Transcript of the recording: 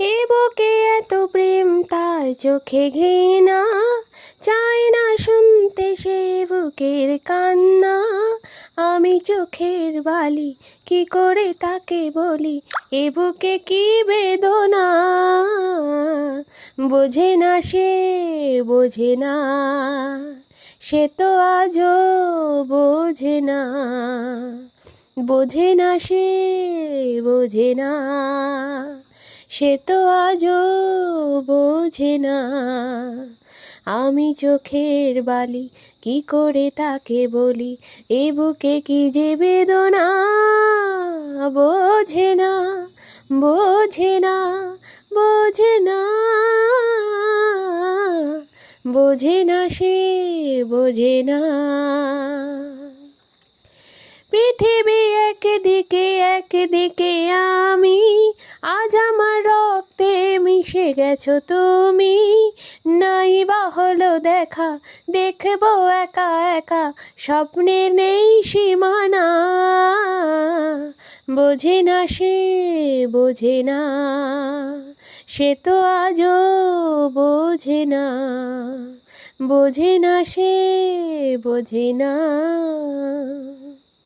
এ বুকে এত প্রেম তার চোখে ঘৃণা, চায় না শুনতে সে বুকের কান্না। আমি চোখের বালি কি করে তাকে বলি, এ বুকে কি বেদনা। বোঝে না সে, বোঝে না, সে তো আজও বোঝে না। বোঝে না সে, বোঝে না, সে তো আজও বোঝে না। আমি চোখের বালি কি করে তাকে বলি, এ বুকে কি যে বেদনা। বোঝে না, বোঝে না, বোঝে না, বোঝে না সে, বোঝে না। পৃথিবী একদিকে, একদিকে আমি, আজ আমার রক্তে মিশে গেছো তুমি। নাই বা হলো দেখা, দেখবো একা একা, স্বপ্নের নেই সীমানা। বোঝে না সে, বোঝে না, সে তো আজও বোঝে না। বোঝে না সে, বোঝে না।